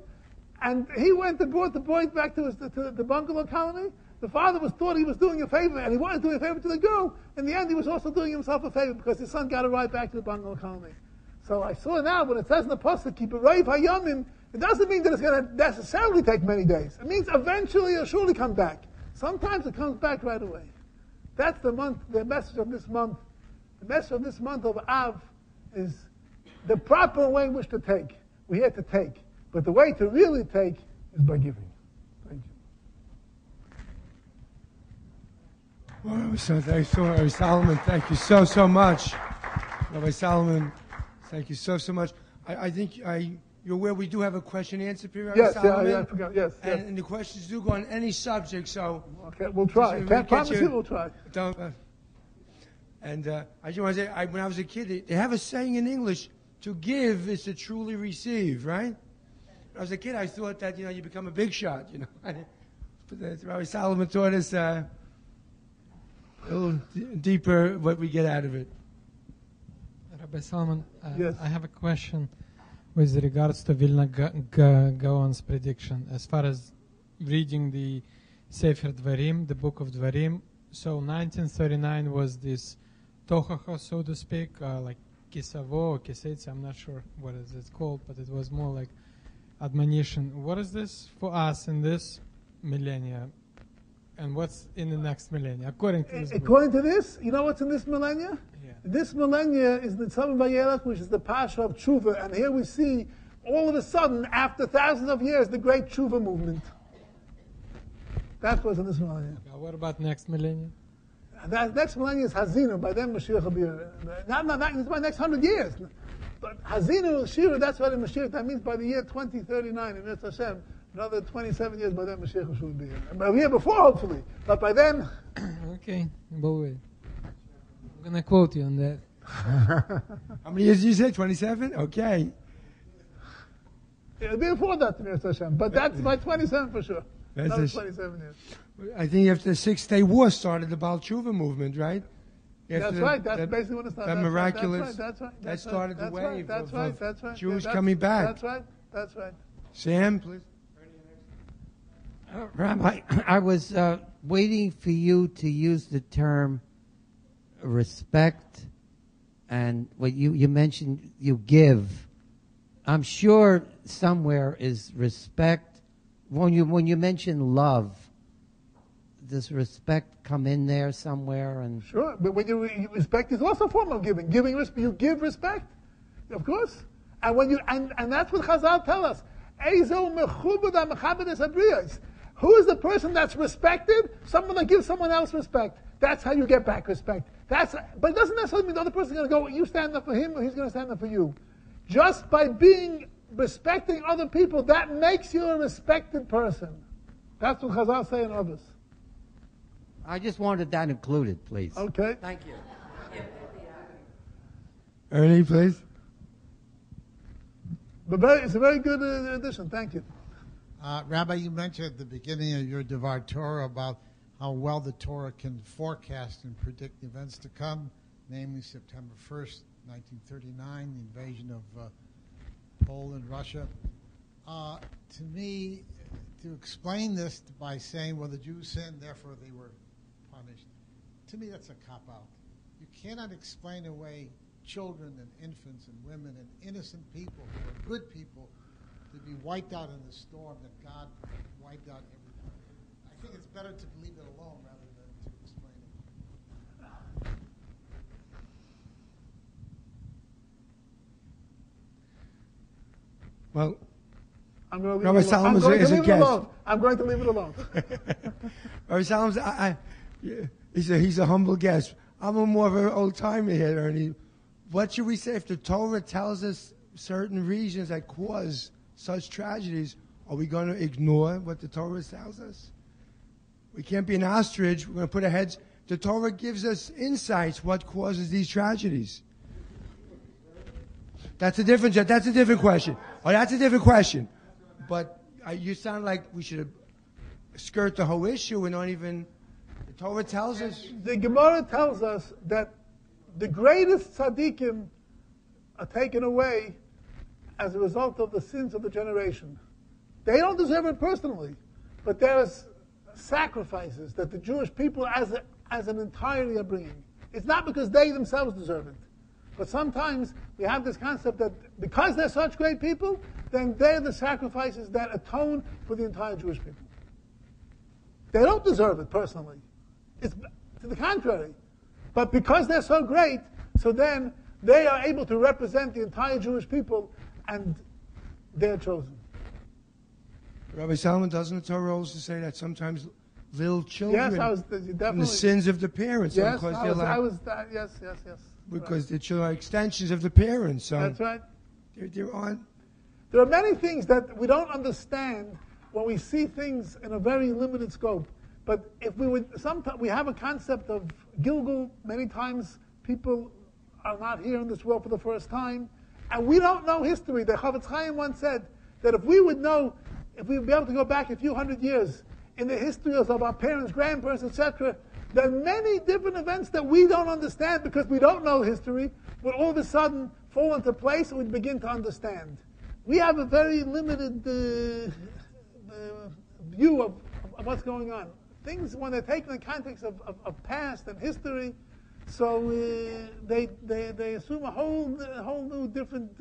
and he went and brought the boy back to the bungalow colony. The father thought he was doing a favor, and he wasn't doing a favor to the girl. In the end, he was also doing himself a favor because his son got a ride back to the bungalow colony. So I saw now when it says in the pasuk, "Keep it Reiv Hayamim," it doesn't mean that it's going to necessarily take many days. It means eventually it'll surely come back. Sometimes it comes back right away. That's the message of this month. The message of this month of Av is the proper way in which to take. We're here to take. But the way to really take is by giving. Thank you.
Well, so thanks, Rabbi Salomon. Thank you so much. Rabbi Salomon, thank you so much. I think you're aware we do have a question and answer period.
Yes,
Salomon,
I forgot. Yes,
and the questions do go on any subject. So
okay, we'll try. Can't promise you we'll try.
Don't. I just want to say, when I was a kid, they have a saying in English: "To give is to truly receive." Right? When I was a kid, I thought that you become a big shot. But Rabbi Salomon taught us a little deeper what we get out of it.
Rabbi Salomon,
yes.
I have a question with regards to Vilna Gaon's prediction. As far as reading the Sefer Dvarim, the book of Dvarim, so 1939 was this Tochacha, so to speak, like Kisavo or Kisetz, I'm not sure what is it called, but it was more like admonition. What is this for us in this millennia? And what's in the next millennia, according to this book?
According to this, you know what's in this millennia?
Yeah.
This millennia is the Tzavim Vayelach, which is the Pasha of Tshuva. And here we see, all of a sudden, after thousands of years, the great Tshuva movement. That's what's in this millennia.
What about next millennia?
That next millennia is Hazinu. By then, Mashiach will be... it's by the next 100 years. But Hazinu, Shira, that's what in Mashiach, that means by the year 2039, in Mitzvah Hashem, another 27 years by then Mashiach should be here. A year before, hopefully. But by then...
Okay, we'll wait. I'm going to quote you on that.
How many years did you say? 27? Okay.
It'll be before that, Mitzvah Hashem. But that's by 27 for sure. Another 27 years.
I think after the Six-Day War started the Baal Tshuva movement, right?
That's right. That's basically what it started.
That miraculous.
That's right.
That started the wave
of
Jews coming back.
That's right. That's right.
Sam, please.
Rabbi, I was waiting for you to use the term respect and what you mentioned, you give. I'm sure somewhere is respect. When you mention love, does respect come in there somewhere? And
Sure, but when you respect is also a form of giving. You give respect, of course. And when and that's what Chazal tell us. Who is the person that's respected? Someone that gives someone else respect. That's how you get back respect. But it doesn't necessarily mean the other person is going to go, you stand up for him, or he's going to stand up for you. Just by respecting other people, that makes you a respected person. That's what Chazal say in others.
I just wanted that included, please.
Okay.
Thank you.
Ernie, please.
But it's a very good addition. Thank you.
Rabbi, you mentioned at the beginning of your Torahs Torah about how well the Torah can forecast and predict events to come, namely September 1st, 1939, the invasion of Poland, Russia. To me, to explain this by saying, well, the Jews sinned, therefore they were punished, to me that's a cop-out. You cannot explain away children and infants and women and innocent people who are good people to be wiped out in the storm that God wiped out everyone. I think it's better to leave it alone rather than to explain it.
Well,
I'm going to
Rabbi
leave it alone.
Salomon is a guest.
I'm going to leave it alone.
Rabbi Salomon, he's a humble guest. I'm more of an old timer here, Ernie. What should we say if the Torah tells us certain regions that cause such tragedies? Are we going to ignore what the Torah tells us? We can't be an ostrich. We're going to put our heads. The Torah gives us insights what causes these tragedies. That's a different question. Oh, that's a different question. But you sound like we should skirt the whole issue and not even. The Torah tells us.
The Gemara tells us that the greatest tzaddikim are taken away as a result of the sins of the generation. They don't deserve it personally, but there's sacrifices that the Jewish people as an entirety are bringing. It's not because they themselves deserve it, but sometimes we have this concept that because they're such great people, then they're the sacrifices that atone for the entire Jewish people. They don't deserve it personally. It's to the contrary. But because they're so great, so then they are able to represent the entire Jewish people, and they're chosen.
Rabbi Salomon, doesn't the Torah also say that sometimes little children
Yes, definitely.
and the sins of the parents
Yes,
because
yes.
because the children are extensions of the parents. So
That's right.
There
are many things that we don't understand when we see things in a very limited scope. But if we have a concept of Gilgul. Many times people are not here in this world for the first time, and we don't know history. The Chavetz Chaim once said that if we would be able to go back a few hundred years in the history of our parents, grandparents, etc., there are many different events that we don't understand because we don't know history, would all of a sudden fall into place and we'd begin to understand. We have a very limited view of what's going on. Things, when they're taken in the context of past and history, so they assume a whole new different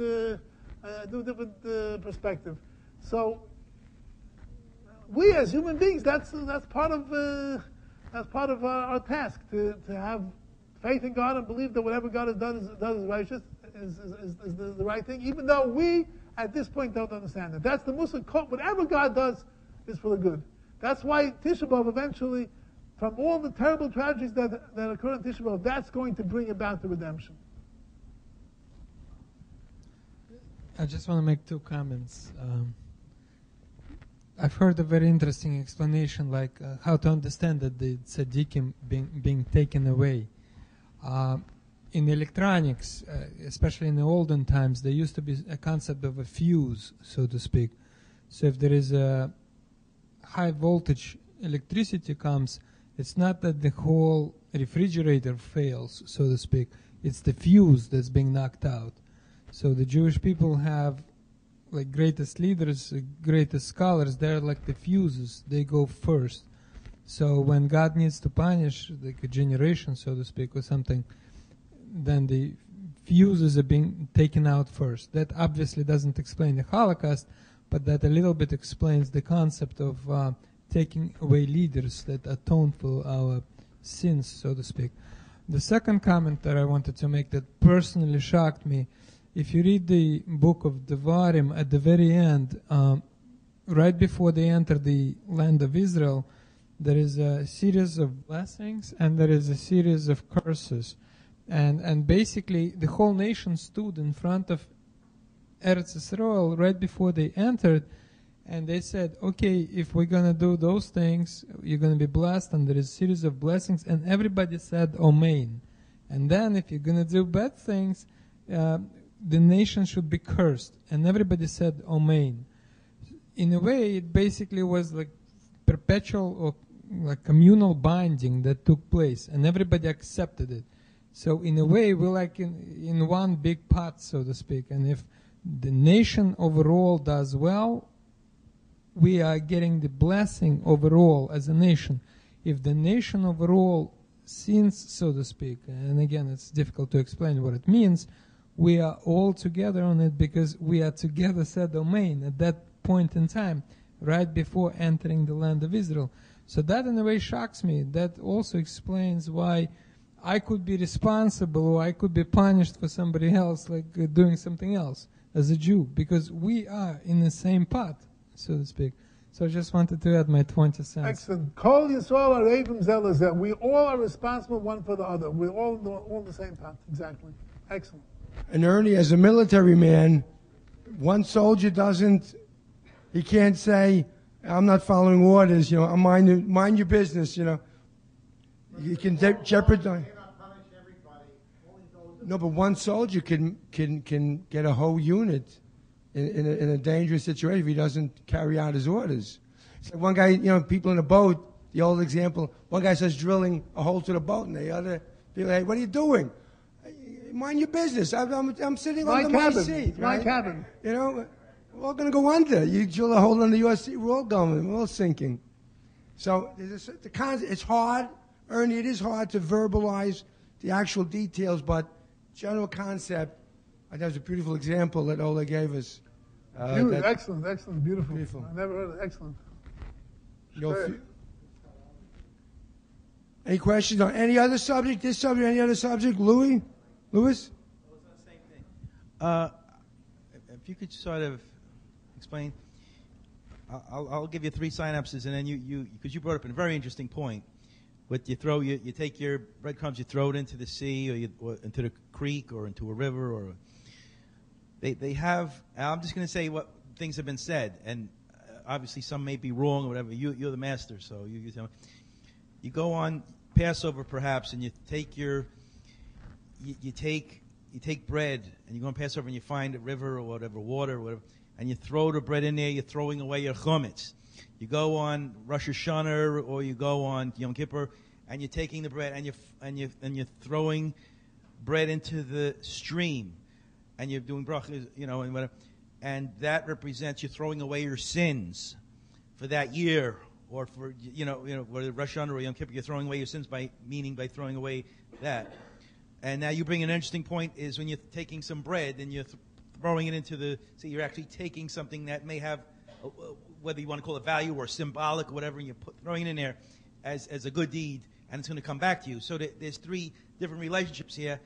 perspective. So we as human beings, that's part of our task to have faith in God and believe that whatever God has done is righteous, is the right thing, even though we at this point don't understand it. That's the Muslim code. Whatever God does is for the good. That's why Tisha B'Av eventually, from all the terrible tragedies that occur in Tisha B'Av, that's going to bring about the redemption.
I just want to make two comments. I've heard a very interesting explanation, like how to understand that the tzaddikim being taken away. In electronics, especially in the olden times, there used to be a concept of a fuse, so to speak. So if there is a high voltage electricity comes, it's not that the whole refrigerator fails, so to speak. It's the fuse that's being knocked out. So the Jewish people have like greatest leaders, greatest scholars. They're like the fuses. They go first. So when God needs to punish like a generation, so to speak, or something, then the fuses are being taken out first. That obviously doesn't explain the Holocaust, but that a little bit explains the concept of taking away leaders that atone for our sins, so to speak. The second comment that I wanted to make that personally shocked me, if you read the book of Devarim at the very end, right before they enter the land of Israel, there is a series of blessings and there is a series of curses. And basically the whole nation stood in front of Eretz Yisroel right before they entered, and they said, okay, if we're going to do those things, you're going to be blessed, and there is a series of blessings, and everybody said, Amen. And then if you're going to do bad things, the nation should be cursed, and everybody said, Amen. In a way, it basically was like perpetual or like communal binding that took place, and everybody accepted it. So in a way, we're like in one big pot, so to speak, and if the nation overall does well, we are getting the blessing overall as a nation. If the nation overall sins, so to speak, and again, it's difficult to explain what it means, we are all together on it because we are together said Amen at that point in time, right before entering the land of Israel. So that in a way shocks me. That also explains why I could be responsible or I could be punished for somebody else, like doing something else as a Jew, because we are in the same pot, so to speak. So I just wanted to add my 20 cents.
Excellent. Kol Yisrael are Avim Zelazeh. We all are responsible one for the other. We're all the same pot. Exactly. Excellent.
And Ernie, as a military man, one soldier he can't say, I'm not following orders, mind your business, You can jeopardize. No, but one soldier can get a whole unit in a dangerous situation if he doesn't carry out his orders. So one guy, people in a boat, the old example, one guy starts drilling a hole to the boat, and the other people, hey, what are you doing? Mind your business. I'm sitting on my seat.
My
right?
cabin.
We're all going to go under. You drill a hole under your seat, we're all going, we're all sinking. So it's hard, Ernie, it is hard to verbalize the actual details, but general concept, I think that was a beautiful example that Ola gave us.
Excellent, beautiful. I never heard of it. Excellent.
Any questions on any other subject, this subject, any other subject? Louis?
Well, it's not the same thing. If you could sort of explain, I'll give you 3 synapses, and then because you brought up a very interesting point. With you take your breadcrumbs, you throw it into the sea, or into the creek, or into a river, or they have. I'm just going to say what things have been said, and obviously some may be wrong or whatever. You're the master, so you tell me. You go on Passover perhaps, and you take you take bread, and you go on Passover, and you find a river or whatever, water or whatever, and you throw the bread in there. You're throwing away your chametz. You go on Rosh Hashanah or you go on Yom Kippur, and you're taking the bread and you're throwing bread into the stream, and you're doing brachas, and whatever, and that represents you throwing away your sins for that year, or for whether Rosh Hashanah or Yom Kippur, you're throwing away your sins by throwing away that. And now you bring an interesting point is when you're taking some bread and you're throwing it into the sea, you're actually taking something that may have whether you want to call it value or symbolic or whatever, and you're throwing it in there as a good deed, and it's going to come back to you. So there's 3 different relationships here.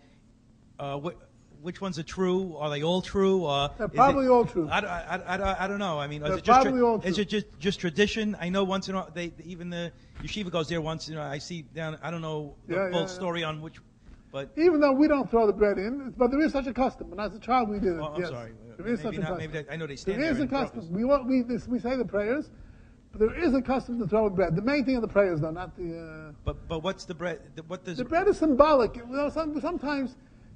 Which ones are true? Are they all true?
They're probably all true.
I don't know. I mean, is it just tradition? I know once in a while, even the yeshiva goes there once. I see down. I don't know the full story on which. But
even though we don't throw the bread in, but there is such a custom. And as a child, we did it.
I'm sorry.
There is such a custom.
Maybe I know they stand there.
There is a custom. We say the prayers, but there is a custom to throw bread. The main thing are the prayers, though, not the.
But what's the bread? What does
the bread is symbolic. Sometimes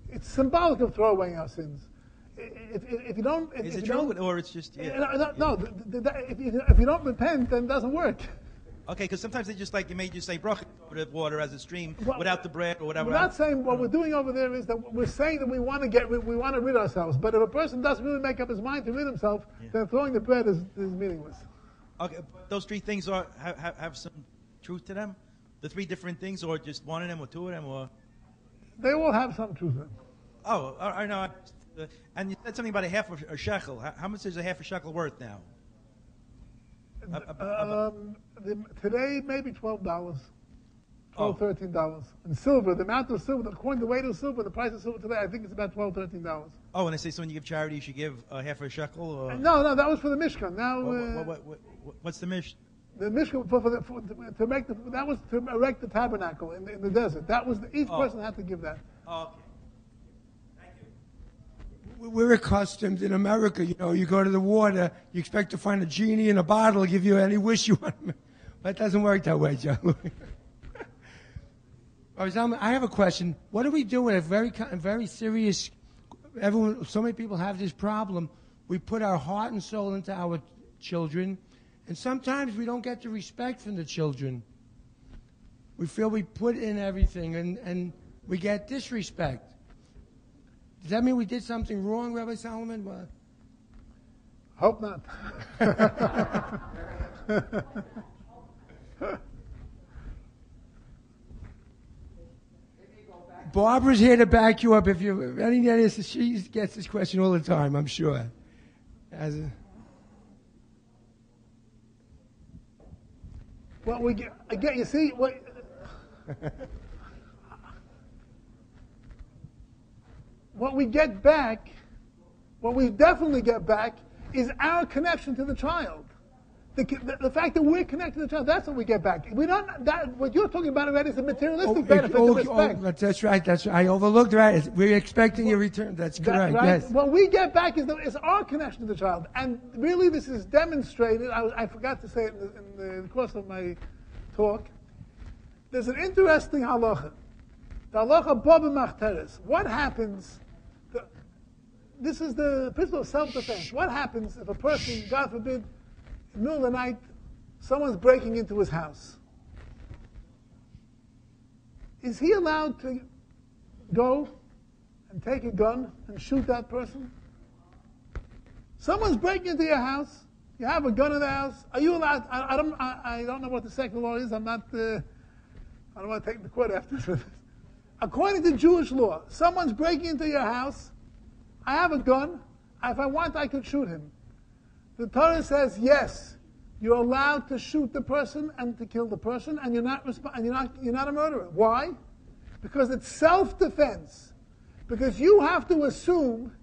it's symbolic of throwing our sins. If you don't,
is it true, or it's just
no? If you don't repent, then it doesn't work.
Okay, because sometimes they just you may just say bracha over the water as a stream without the bread or whatever.
We're not saying what we're doing over there is that we're saying that we want to rid ourselves. But if a person doesn't really make up his mind to rid himself, then throwing the bread is meaningless.
Okay, but those 3 things have some truth to them? The three different things, or just one of them, or two of them, or?
They all have some truth in them.
Oh, I know. And you said something about a half of a shekel. How much is a half a shekel worth now?
Today, maybe $12, $13. And silver, the amount of silver, according to the weight of silver, the price of silver today, I think it's about $12, $13.
Oh, and I say, so when you give charity, you should give a half a shekel? Or?
No, that was for the Mishkan. Now,
what's the Mishkan?
The Mishkan to make that was to erect the tabernacle in the desert. That was each person had to give that.
Oh, okay.
We're accustomed in America, you go to the water, you expect to find a genie in a bottle, give you any wish you want. But it doesn't work that way, Joe. I have a question. What do we do with a very serious, so many people have this problem. We put our heart and soul into our children, and sometimes we don't get the respect from the children. We feel we put in everything, and we get disrespect. Does that mean we did something wrong, Rabbi Salomon? What?
Hope not.
Barbara's here to back you up. If you're any this, she gets this question all the time, I'm sure.
Well, we get again. You see what. What we get back, what we definitely get back, is our connection to the child. The fact that we're connected to the child, that's what we get back. We don't. What you're talking about already is a materialistic benefit of respect.
That's right. I overlooked that. We're expecting a return. That's correct.
Right?
Yes.
What we get back is our connection to the child, and really, this is demonstrated. I forgot to say it in the course of my talk. There's an interesting halacha. The halacha baba machteres. What happens? This is the principle of self-defense. What happens if a person, God forbid, in the middle of the night, someone's breaking into his house? Is he allowed to go and take a gun and shoot that person? Someone's breaking into your house. You have a gun in the house. Are you allowed? I don't know what the secular law is. I don't want to take the court after this. According to Jewish law, someone's breaking into your house. I have a gun. If I want, I could shoot him. The Torah says, yes, you're allowed to shoot the person and to kill the person, and you're not a murderer. Why? Because it's self-defense. Because you have to assume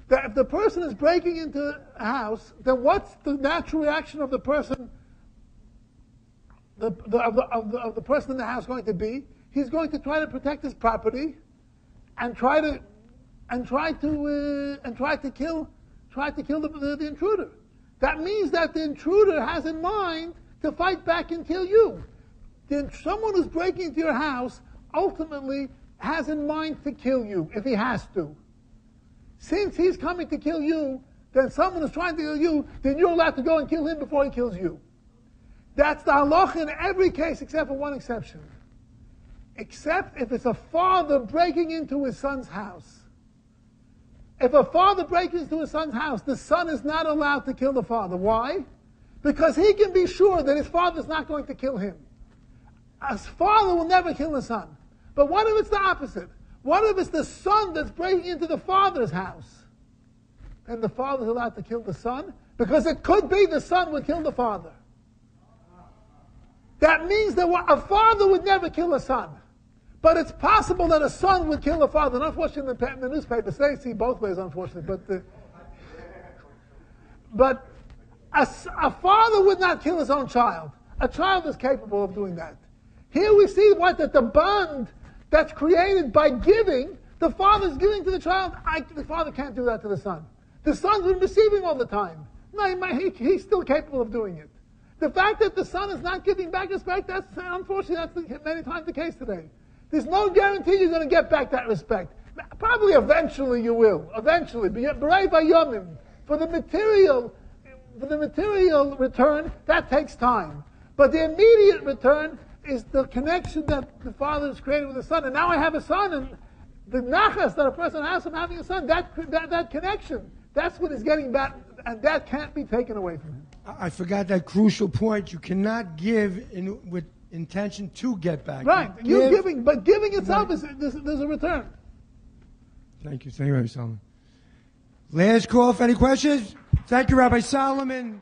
that if the person is breaking into a house, then what's the natural reaction of the person, of the person in the house going to be? He's going to try to protect his property, and try to kill the intruder. That means that the intruder has in mind to fight back and kill you. Someone who's breaking into your house ultimately has in mind to kill you if he has to. Since he's coming to kill you, then someone is trying to kill you, then you're allowed to go and kill him before he kills you. That's the halacha in every case except for one exception. Except if it's a father breaking into his son's house. If a father breaks into his son's house, the son is not allowed to kill the father. Why? Because he can be sure that his father is not going to kill him. A father will never kill the son. But what if it's the opposite? What if it's the son that's breaking into the father's house? Then the father is allowed to kill the son? Because it could be the son would kill the father. That means that a father would never kill a son. But it's possible that a son would kill a father. And unfortunately, in the newspapers, they see both ways, unfortunately. But a father would not kill his own child. A child is capable of doing that. Here we see that the bond that's created by giving, the father's giving to the child. The father can't do that to the son. The son's been receiving all the time. No, he's still capable of doing it. The fact that the son is not giving back respect, unfortunately, that's many times the case today. There's no guarantee you're going to get back that respect. Probably eventually you will. Eventually. For the material return, that takes time. But the immediate return is the connection that the father has created with the son. And now I have a son, and the nachas that a person has from having a son, that connection, that's what is getting back, and that can't be taken away from him.
I forgot that crucial point. You cannot give with intention to get back.
Right.
You
You're
give.
giving, but giving itself is there's a return.
Thank you, Rabbi Solomon. Last call for any questions. Thank you, Rabbi Solomon.